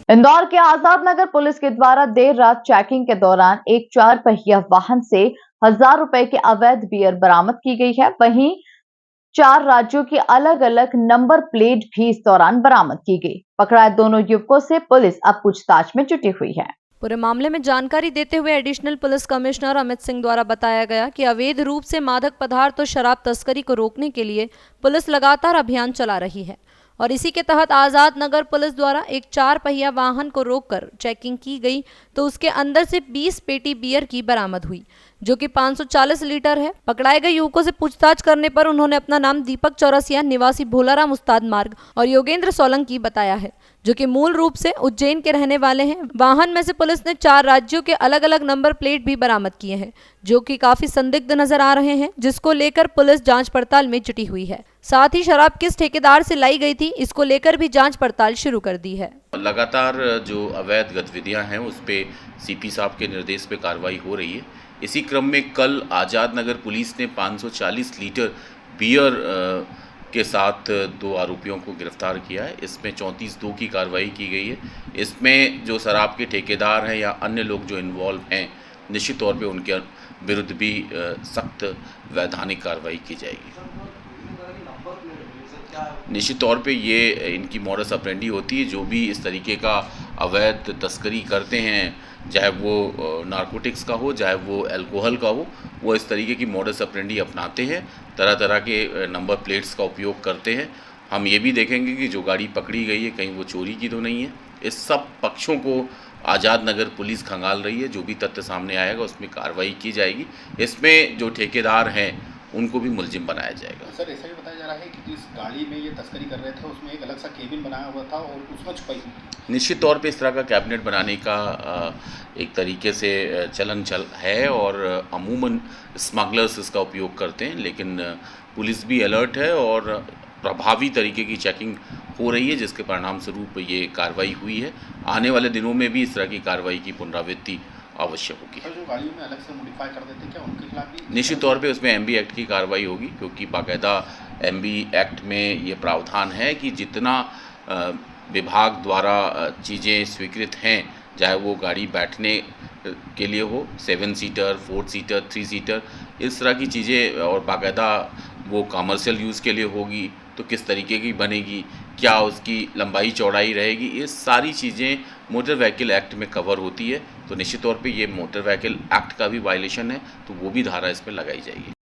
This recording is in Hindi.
इंदौर के आजाद नगर पुलिस के द्वारा देर रात चेकिंग के दौरान एक 4 पहिया वाहन से 1000 रुपए की अवैध बियर बरामद की गई है। वहीं 4 राज्यों की अलग अलग नंबर प्लेट भी इस दौरान बरामद की गई। पकड़ाए दोनों युवकों से पुलिस अब पूछताछ में जुटी हुई है। पूरे मामले में जानकारी देते हुए additional police commissioner Amit Singh द्वारा बताया गया कि अवैध रूप से मादक पदार्थ और शराब तस्करी को रोकने के लिए पुलिस लगातार अभियान चला रही है और इसी के तहत आजाद नगर पुलिस द्वारा एक 4 पहिया वाहन को रोककर चेकिंग की गई तो उसके अंदर से 20 पेटी बियर की बरामद हुई जो कि 540 लीटर है। पकड़ाए गए युवकों से पूछताछ करने पर उन्होंने अपना नाम दीपक चौरसिया निवासी भोलाराम उस्ताद मार्ग और योगेंद्र सोलंकी बताया है जो कि मूल रूप से उज्जैन के रहने वाले हैं। वाहन में से पुलिस ने 4 राज्यों के अलग अलग नंबर प्लेट भी बरामद किए हैं जो कि काफी संदिग्ध नजर आ रहे हैं, जिसको लेकर पुलिस जांच पड़ताल में जुटी हुई है। साथ ही शराब किस ठेकेदार से लाई गई थी इसको लेकर भी जांच पड़ताल शुरू कर दी है। लगातार जो अवैध गतिविधियां हैं उस पे सीपी साहब के निर्देश पे कार्रवाई हो रही है। इसी क्रम में कल आजाद नगर पुलिस ने 540 लीटर बियर के साथ 2 आरोपियों को गिरफ्तार किया है। इसमें 34-2 की कार्रवाई की गई है। इसमें जो शराब के ठेकेदार हैं या अन्य लोग जो इन्वॉल्व हैं, निश्चित तौर पे उनके विरुद्ध भी सख्त वैधानिक कार्रवाई की जाएगी। निश्चित तौर पे ये इनकी मॉडस ऑपरेंडी होती है। जो भी इस तरीके का अवैध तस्करी करते हैं, चाहे वो नारकोटिक्स का हो चाहे वो अल्कोहल का हो, वो इस तरीके की मॉडस ऑपरेंडी अपनाते हैं, तरह तरह के नंबर प्लेट्स का उपयोग करते हैं। हम ये भी देखेंगे कि जो गाड़ी पकड़ी गई है कहीं वो चोरी की तो नहीं है। इस सब पक्षों को आज़ाद नगर पुलिस खंगाल रही है। जो भी तथ्य सामने आएगा उसमें कार्रवाई की जाएगी। इसमें जो ठेकेदार हैं उनको भी मुलजिम बनाया जाएगा। सर, ऐसा भी बताया जा रहा है कि जिस गाड़ी में ये तस्करी कर रहे थे उसमें एक अलग सा केबिन बनाया हुआ था और उसमें छुपाई। निश्चित तौर पे इस तरह का कैबिनेट बनाने का एक तरीके से चलन है और अमूमन स्मगलर्स इसका उपयोग करते हैं, लेकिन पुलिस भी अलर्ट है और प्रभावी तरीके की चेकिंग हो रही है, जिसके परिणाम स्वरूप ये कार्रवाई हुई है। आने वाले दिनों में भी इस तरह की कार्रवाई की पुनरावृत्ति आवश्यक होगी। जो गाड़ियों में अलग से मॉडिफाई कर देते क्या उनके खिलाफ भी निश्चित तौर पे उसमें एमबी एक्ट की कार्रवाई होगी, क्योंकि बाकायदा एमबी एक्ट में ये प्रावधान है कि जितना विभाग द्वारा चीज़ें स्वीकृत हैं, चाहे वो गाड़ी बैठने के लिए हो 7 सीटर 4 सीटर 3 सीटर, इस तरह की चीज़ें, और बाकायदा वो कमर्शियल यूज़ के लिए होगी तो किस तरीके की बनेगी, क्या उसकी लंबाई चौड़ाई रहेगी, ये सारी चीज़ें मोटर व्हीकल एक्ट में कवर होती है। तो निश्चित तौर पे ये मोटर व्हीकल एक्ट का भी वायलेशन है, तो वो भी धारा इसमें लगाई जाएगी।